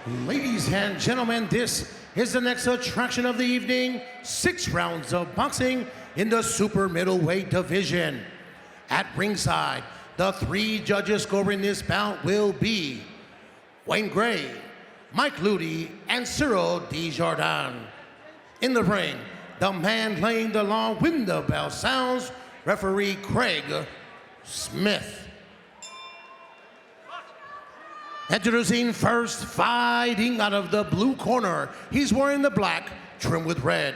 Ladies and gentlemen, this is the next attraction of the evening. 6 rounds of boxing in the super middleweight division. At ringside, the 3 judges scoring this bout will be Wayne Gray, Mike Ludi, and Cyril Desjardins. In the ring, the man laying the law when the bell sounds, referee Craig Smith. Introducing first, fighting out of the blue corner. He's wearing the black, trimmed with red.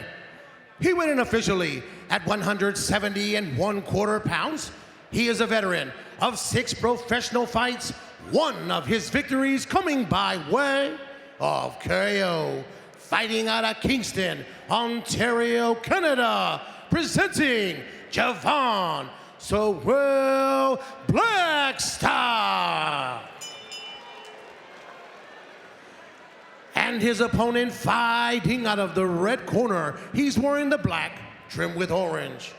He went in officially at 170 1/4 pounds. He is a veteran of 6 professional fights, 1 of his victories coming by way of KO. Fighting out of Kingston, Ontario, Canada, presenting Javon Blackstock. And his opponent fighting out of the red corner. He's wearing the black, trimmed with orange.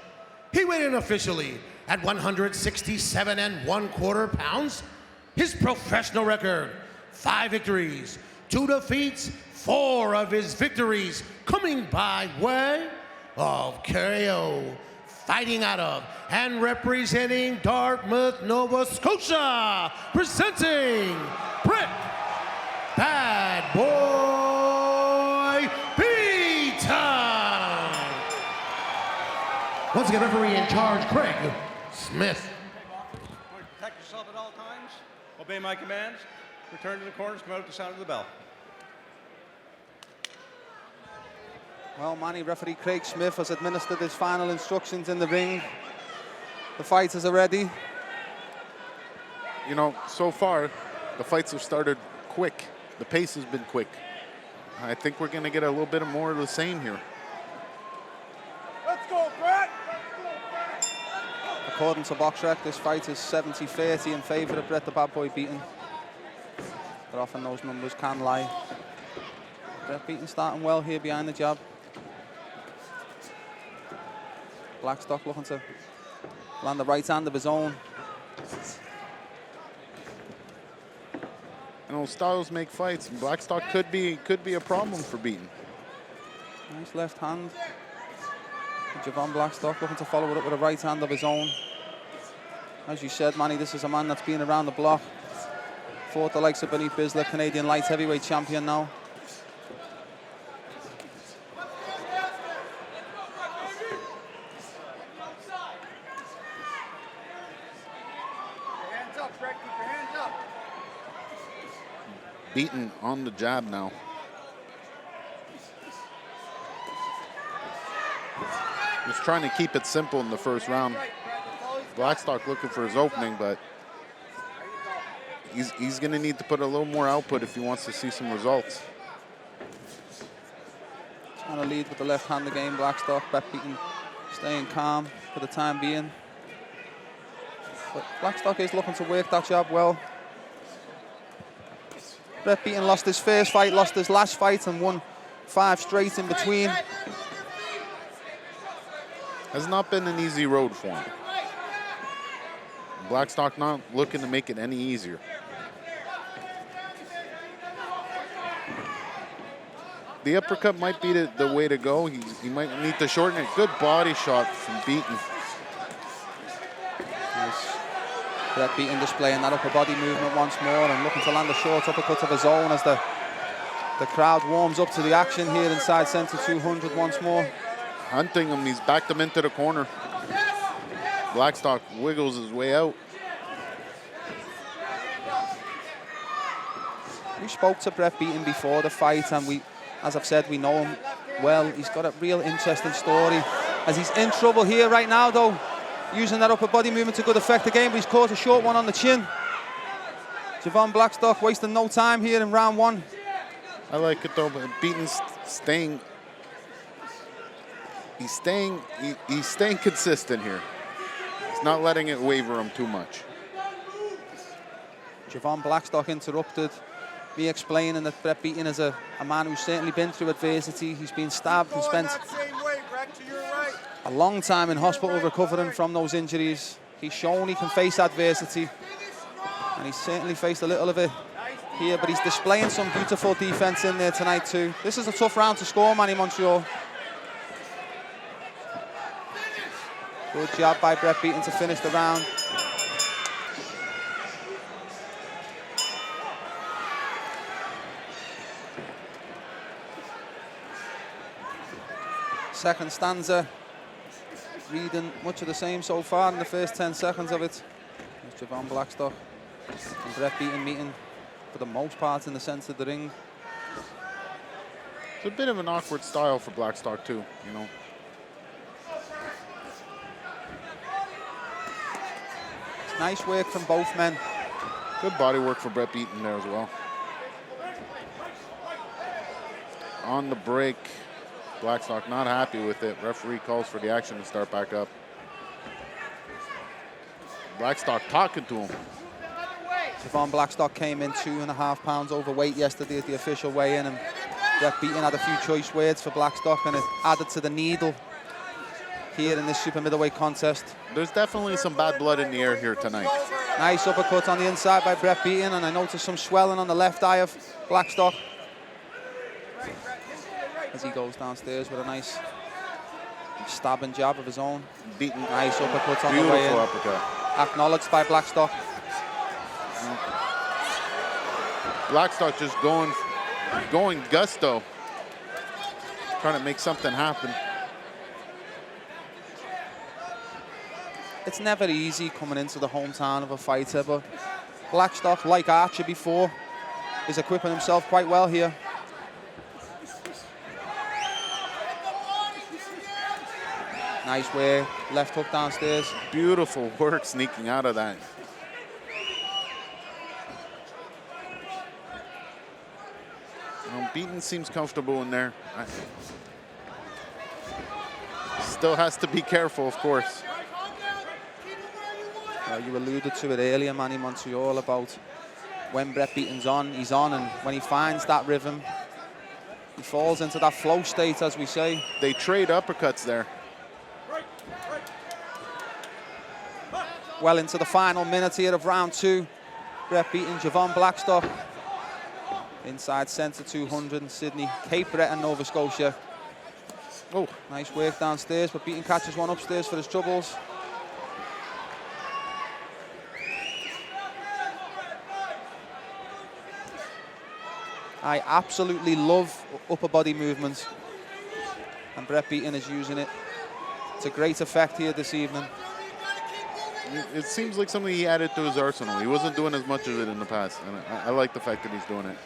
He weighed in officially at 167 1/4 pounds. His professional record, 5 victories, 2 defeats, 4 of his victories coming by way of KO. Fighting out of and representing Dartmouth, Nova Scotia, presenting Brick Bad Boy Beaton. Once again, referee in charge, Craig Smith. Protect yourself at all times. Obey my commands. Return to the corners. Come out at the sound of the bell. Well, Manny, referee Craig Smith has administered his final instructions in the ring. The fighters are ready. You know, so far, the fights have started quick. The pace has been quick. I think we're going to get a little bit more of the same here. Let's go, Brett! According to BoxRec, this fight is 70-30 in favor of Brett the Bad Boy Beaton. But often those numbers can lie. Brett Beaton starting well here behind the jab. Blackstock looking to land the right hand of his own. You know, styles make fights, and Blackstock could be a problem for Beaton. Nice left hand. Javon Blackstock looking to follow it up with a right hand of his own. As you said, Manny, this is a man that's been around the block. Fought the likes of Benny Bisler, Canadian light heavyweight champion now. Beaton on the jab now. Just trying to keep it simple in the first round. Blackstock looking for his opening, but he's going to need to put a little more output if he wants to see some results. Trying to lead with the left hand again, Blackstock. Brett Beaton staying calm for the time being. But Blackstock is looking to work that jab well. Brett Beaton lost his first fight, lost his last fight, and won 5 straight in between. Has not been an easy road for him. Blackstock not looking to make it any easier. The uppercut might be the way to go. He might need to shorten it. Good body shot from Beaton. Nice. Brett Beaton displaying that upper body movement once more and looking to land a short uppercut of his own as the crowd warms up to the action here inside Centre 200 once more. Hunting him, he's backed him into the corner. Blackstock wiggles his way out. We spoke to Brett Beaton before the fight, and as I've said, we know him well. He's got a real interesting story. As he's in trouble here right now, though, using that upper body movement to good effect again, but he's caught a short one on the chin. Javon Blackstock wasting no time here in round 1. I like it though, but Beaton's staying. He's staying consistent here. He's not letting it waver him too much. Javon Blackstock interrupted me explaining that Brett Beaton is a man who's certainly been through adversity. He's been stabbed and spent a long time in hospital recovering from those injuries. He's shown he can face adversity, and he's certainly faced a little of it here, but he's displaying some beautiful defense in there tonight too. This is a tough round to score, Manny Montreal. Good job by Brett Beaton to finish the round. Second stanza, reading much of the same so far in the first 10 seconds of it. There's Javon Blackstock and Brett Beaton meeting for the most part in the centre of the ring. It's a bit of an awkward style for Blackstock too, you know. Nice work from both men. Good body work for Brett Beaton there as well. On the break, Blackstock not happy with it. Referee calls for the action to start back up. Blackstock talking to him. Javon Blackstock came in 2.5 pounds overweight yesterday at the official weigh-in, and Brett Beaton had a few choice words for Blackstock, and it added to the needle here in this super middleweight contest. There's definitely some bad blood in the air here tonight. Nice uppercut on the inside by Brett Beaton, and I noticed some swelling on the left eye of Blackstock as he goes downstairs with a nice stabbing jab of his own. Beaton. Nice uppercut on the way in. Beautiful uppercut. Acknowledged by Blackstock. Blackstock just going gusto, trying to make something happen. It's never easy coming into the hometown of a fighter, but Blackstock, like Archer before, is equipping himself quite well here. Nice way, left hook downstairs. Beautiful work sneaking out of that. Beaton seems comfortable in there. Still has to be careful, of course. You alluded to it earlier, Manny Montreal, about when Brett Beaton's on, he's on, and when he finds that rhythm, he falls into that flow state, as we say. They trade uppercuts there. Well into the final minute here of round 2. Brett Beaton, Javon Blackstock. Inside centre 200 in Sydney, Cape Breton, Nova Scotia. Oh, nice work downstairs, but Beaton catches one upstairs for his troubles. I absolutely love upper body movements, and Brett Beaton is using it to great effect here this evening. It seems like something he added to his arsenal. He wasn't doing as much of it in the past, and I like the fact that he's doing it.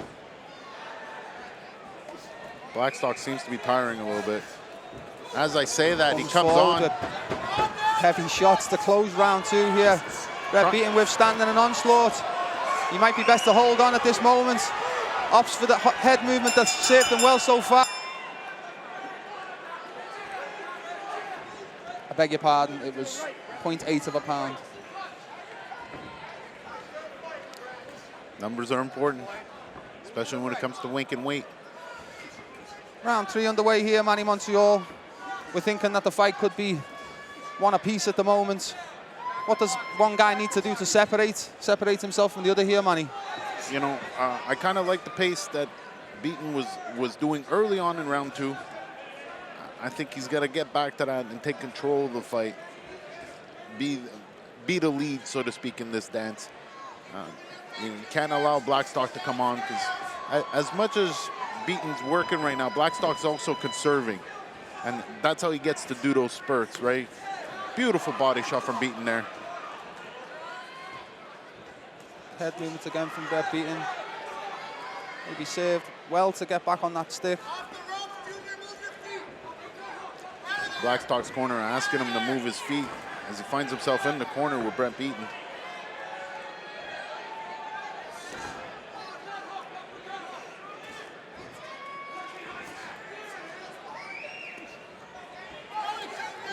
Blackstock seems to be tiring a little bit. As I say that, he comes on. Heavy shots to close round 2 here. Brett Beaton withstanding an onslaught. He might be best to hold on at this moment. Opts for the head movement that's served him well so far. I beg your pardon, it was 0.8 of a pound. Numbers are important, especially when it comes to winking weight. Round 3 underway here, Manny Montreal. We're thinking that the fight could be one apiece at the moment. What does one guy need to do to separate himself from the other here, Manny? You know, I kind of like the pace that Beaton was doing early on in round 2. I think he's got to get back to that and take control of the fight. Be the lead, so to speak, in this dance. You can't allow Blackstock to come on, because as much as Beaton's working right now, Blackstock's also conserving. And that's how he gets to do those spurts, right? Beautiful body shot from Beaton there. Head movements again from Brett Beaton. Maybe served well to get back on that stick. Blackstock's corner asking him to move his feet as he finds himself in the corner with Brett Beaton.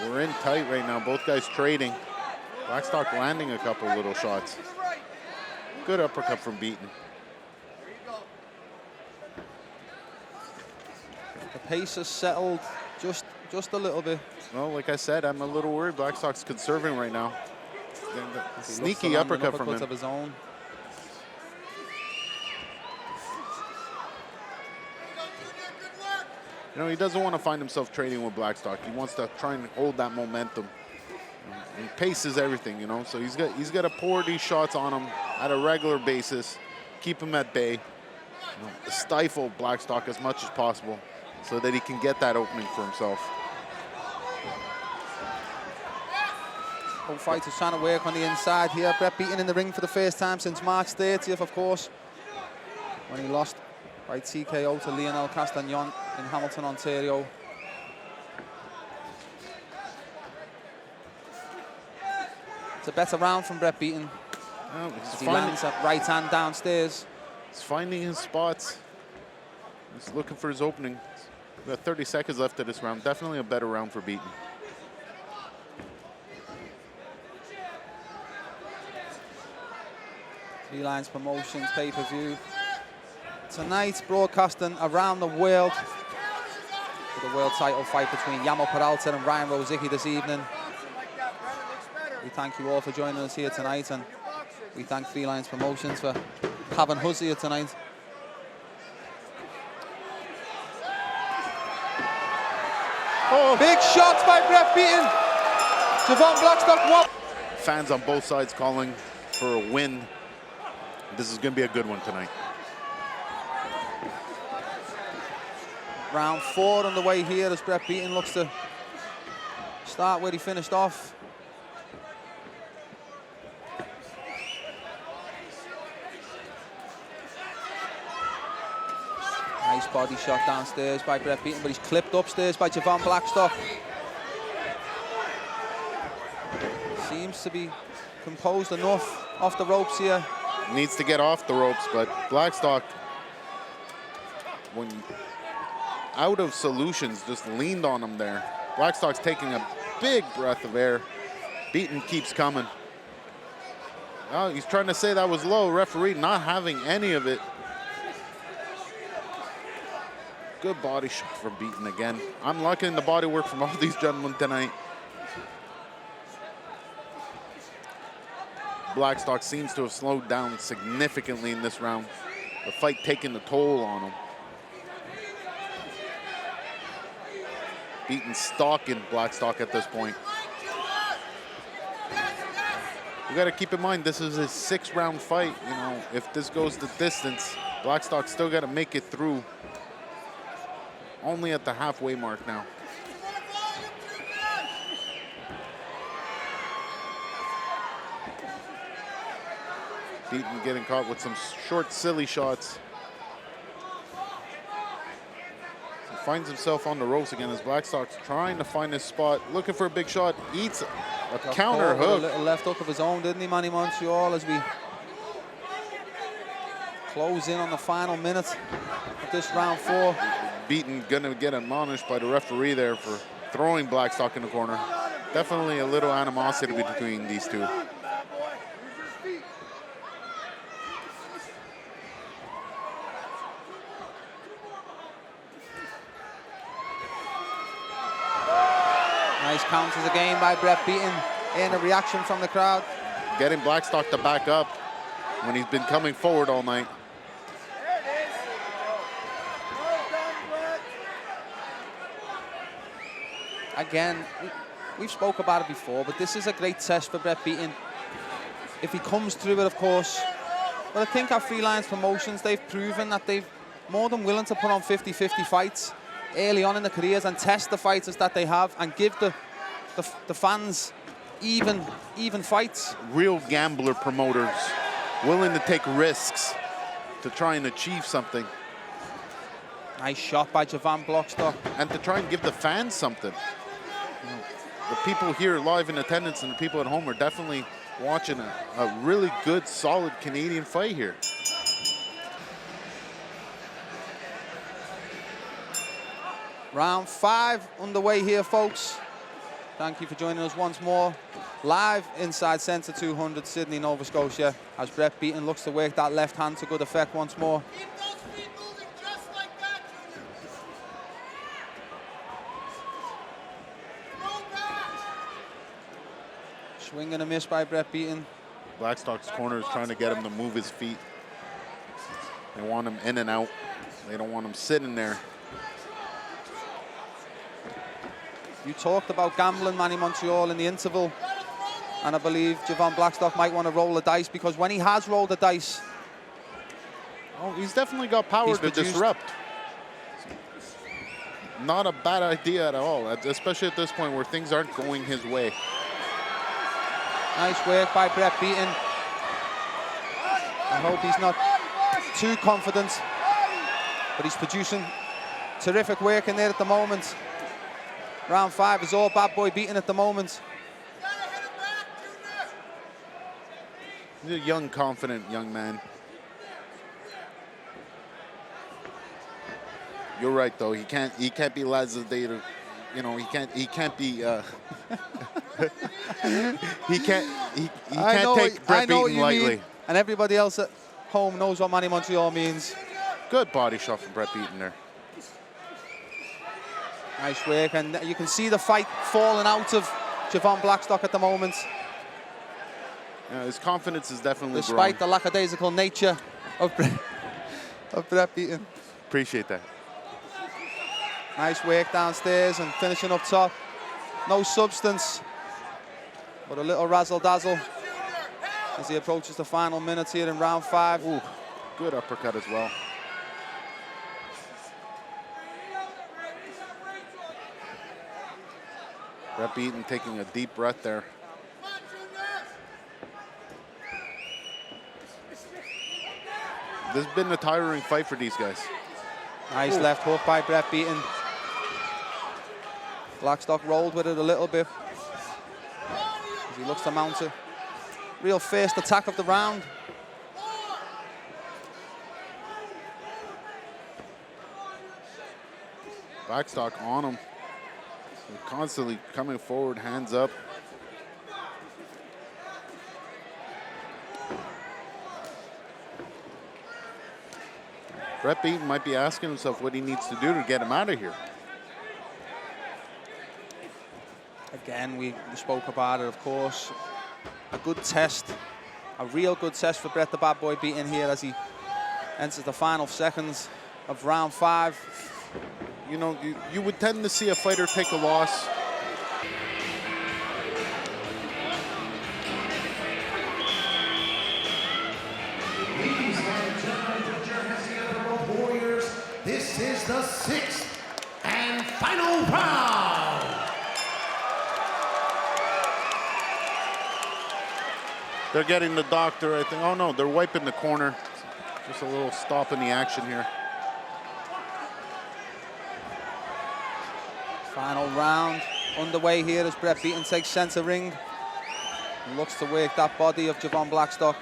We're in tight right now, both guys trading. Blackstock landing a couple little shots. Good uppercut from Beaton. The pace has settled just a little bit. Well, like I said, I'm a little worried. Blackstock's conserving right now. Sneaky uppercut from him. Of his own. You know, he doesn't want to find himself trading with Blackstock. He wants to try and hold that momentum. And pace is everything, you know. So he's got to pour these shots on him at a regular basis, keep him at bay, you know, stifle Blackstock as much as possible, so that he can get that opening for himself. Both fighters trying to work on the inside here. Brett Beaton in the ring for the first time since March 30th, of course, when he lost by TKO to Lionel Castagnon in Hamilton, Ontario. It's a better round from Brett Beaton. Oh, He lands that right hand downstairs. He's finding his spots. He's looking for his opening. We've got 30 seconds left of this round. Definitely a better round for Beaton. Three Lions Promotions pay-per-view. Tonight, broadcasting around the world for the world title fight between Yamo Peralta and Ryan Rozicki this evening. We thank you all for joining us here tonight, and we thank Three Lions Promotions for having us here tonight. Oh, big shots by Brett Beaton. Javon Blackstock won. Fans on both sides calling for a win. This is going to be a good one tonight. Round 4 on the way here as Brett Beaton looks to start where he finished off. Nice body shot downstairs by Brett Beaton, but he's clipped upstairs by Javon Blackstock. Seems to be composed enough off the ropes here. Needs to get off the ropes, but Blackstock, when out of solutions, just leaned on him there. Blackstock's taking a big breath of air. Beaton keeps coming. Oh, he's trying to say that was low. Referee not having any of it. Good body shot from Beaton again. I'm liking the body work from all these gentlemen tonight. Blackstock seems to have slowed down significantly in this round. The fight taking the toll on him. Beaton stalking Blackstock at this point. You got to keep in mind, this is a 6-round fight. You know, if this goes the distance, Blackstock still got to make it through. Only at the halfway mark now. Beaton getting caught with some short, silly shots. He finds himself on the ropes again as Blackstock's trying to find his spot, looking for a big shot, eats a counter hook. A little left hook of his own, didn't he, Manny Montreal, as we close in on the final minute of this round 4. Beaton gonna get admonished by the referee there for throwing Blackstock in the corner. Definitely a little animosity between these two. Nice counters again by Brett Beaton, and a reaction from the crowd. Getting Blackstock to back up when he's been coming forward all night. Again, we've spoke about it before, but this is a great test for Brett Beaton. If he comes through it, of course. But I think our Three Lions Promotions, they've proven that they've more than willing to put on 50-50 fights early on in their careers and test the fighters that they have and give the fans even fights. Real gambler promoters, willing to take risks to try and achieve something. Nice shot by Javon Blackstock. And to try and give the fans something. You know, the people here live in attendance and the people at home are definitely watching a really good, solid Canadian fight here. Round 5 underway here, folks. Thank you for joining us once more. Live inside Centre 200, Sydney, Nova Scotia, as Brett Beaton looks to work that left hand to good effect once more. Swing and a miss by Brett Beaton. Blackstock's corner is trying to get him to move his feet. They want him in and out. They don't want him sitting there. You talked about gambling, Manny Montreal, in the interval. And I believe Javon Blackstock might want to roll the dice, because when he has rolled the dice... Oh, he's definitely got power to disrupt. Not a bad idea at all, especially at this point where things aren't going his way. Nice work by Brett Beaton. I hope he's not too confident, but he's producing terrific work in there at the moment. Round 5 is all bad boy Beaton at the moment. He's a young, confident young man. You're right, though. He can't be Lazadator. You know, he can't be. he can't take Brett Beaton lightly. Mean. And everybody else at home knows what Manny Montreal means. Good body shot from Brett Beaton there. Nice work, and you can see the fight falling out of Javon Blackstock at the moment. Yeah, his confidence is definitely despite growing. the lackadaisical nature of Brett Beaton. Appreciate that. Nice work downstairs and finishing up top. No substance, but a little razzle-dazzle as he approaches the final minutes here in round 5. Ooh, good uppercut as well. Brett Beaton taking a deep breath there. This has been a tiring fight for these guys. Nice left hook by Brett Beaton. Blackstock rolled with it a little bit as he looks to mount a real first attack of the round. Blackstock on him. Constantly coming forward, hands up. Brett Beaton might be asking himself what he needs to do to get him out of here. Again, we spoke about it, of course. A good test, a real good test for Brett the Bad Boy Beaton here as he enters the final seconds of round 5. You know, you would tend to see a fighter take a loss. Ladies and gentlemen, put your hands together for Warriors. This is the 6th and final round. They're getting the doctor, I think. Oh no, they're wiping the corner. Just a little stop in the action here. Final round underway here as Brett Beaton takes center ring and looks to work that body of Javon Blackstock.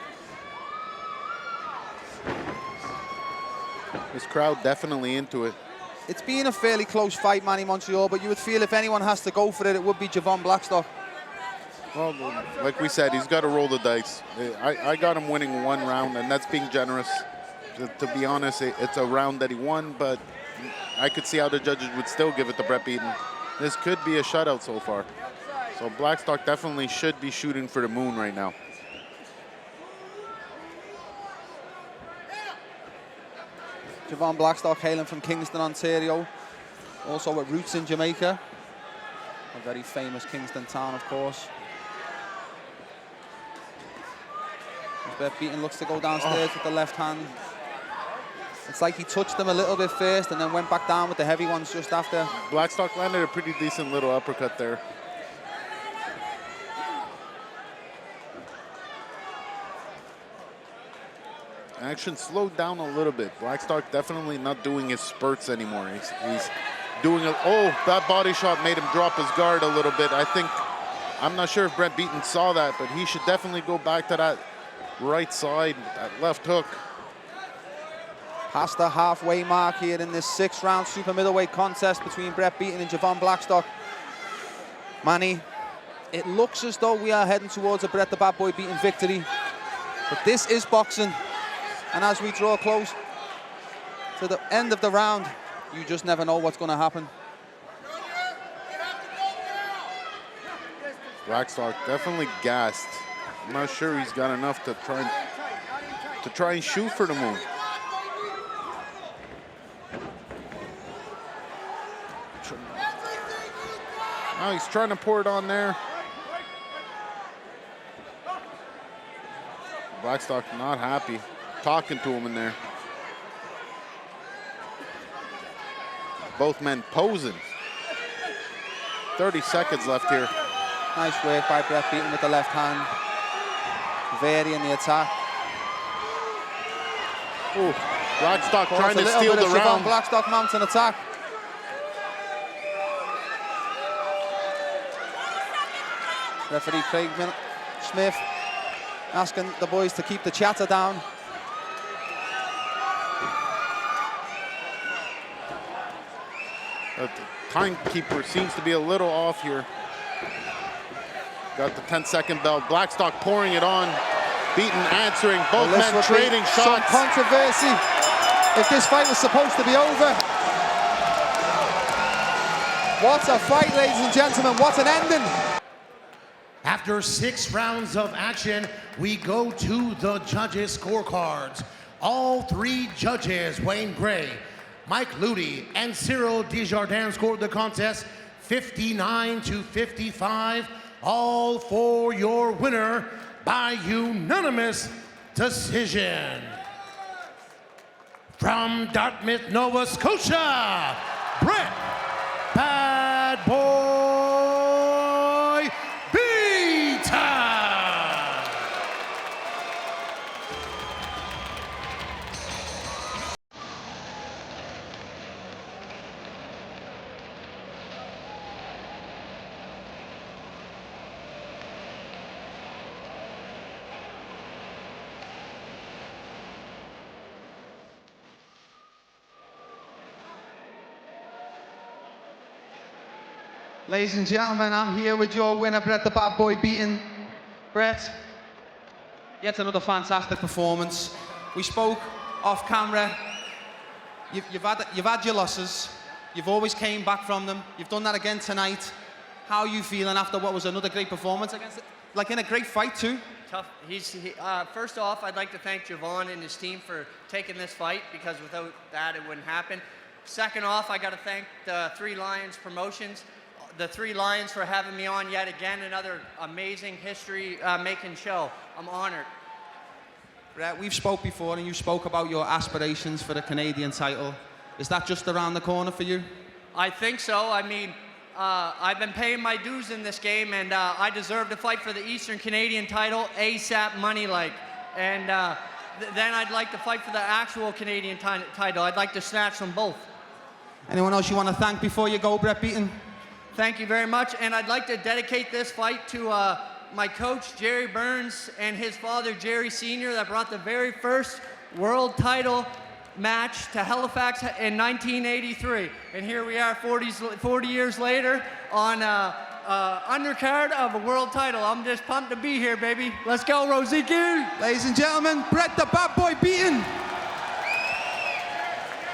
This crowd definitely into it. It's been a fairly close fight, Manny Montreal, but you would feel if anyone has to go for it, it would be Javon Blackstock. Well, like we said, he's got to roll the dice. I got him winning 1 round, and that's being generous. To be honest, it's a round that he won, but I could see how the judges would still give it to Brett Beaton. This could be a shutout so far. So Blackstock definitely should be shooting for the moon right now. Javon Blackstock hailing from Kingston, Ontario, also with roots in Jamaica. A very famous Kingston town, of course. Brett Beaton looks to go downstairs with the left hand. It's like he touched him a little bit first and then went back down with the heavy ones just after. Blackstock landed a pretty decent little uppercut there. Action slowed down a little bit. Blackstock definitely not doing his spurts anymore. He's doing a, oh, that body shot made him drop his guard a little bit. I'm not sure if Brett Beaton saw that, but he should definitely go back to that right side, that left hook. Past the halfway mark here in this 6th round super middleweight contest between Brett Beaton and Javon Blackstock. Manny, it looks as though we are heading towards a Brett the Bad Boy Beaton victory, but this is boxing. And as we draw close to the end of the round, you just never know what's going to happen. Blackstock definitely gassed. I'm not sure he's got enough to try and shoot for the moon. Oh, he's trying to pour it on there. Blackstock not happy. Talking to him in there. Both men posing. 30 seconds left here. Nice work by Brett Beaton with the left hand. Varying the attack. Ooh, Blackstock trying to a steal little bit the of Javon round. Blackstock mounting attack. Referee Craig Smith asking the boys to keep the chatter down. The timekeeper seems to be a little off here. Got the 10-second bell. Blackstock pouring it on. Beaton answering. Both Well, men trading some shots. controversy if this fight was supposed to be over. What a fight, ladies and gentlemen. What an ending. After 6 rounds of action, we go to the judges' scorecards. All 3 judges, Wayne Gray, Mike Ludi, and Cyril Desjardins scored the contest 59-55, all for your winner by unanimous decision. From Dartmouth, Nova Scotia, Brett Bad Boy Beaton. Ladies and gentlemen, I'm here with your winner, Brett the Bad Boy Beaton. Brett, yet another fantastic performance. We spoke off camera. You've had your losses. You've always came back from them. You've done that again tonight. How are you feeling after what was another great performance against, like in a great fight too? Tough. First off, I'd like to thank Javon and his team for taking this fight, because without that, it wouldn't happen. Second off, I got to thank the Three Lions Promotions, the Three Lions, for having me on yet again, another amazing history-making show. I'm honored. Brett, we've spoke before, and you spoke about your aspirations for the Canadian title. Is that just around the corner for you? I think so. I mean, I've been paying my dues in this game, and I deserve to fight for the Eastern Canadian title ASAP money-like. And then I'd like to fight for the actual Canadian title. I'd like to snatch them both. Anyone else you want to thank before you go, Brett Beaton? Thank you very much, and I'd like to dedicate this fight to my coach, Jerry Burns, and his father, Jerry Sr., that brought the very first world title match to Halifax in 1983. And here we are 40 years later on undercard of a world title. I'm just pumped to be here, baby. Let's go, Rosicky! Ladies and gentlemen, Brett the Bad Boy Beaton.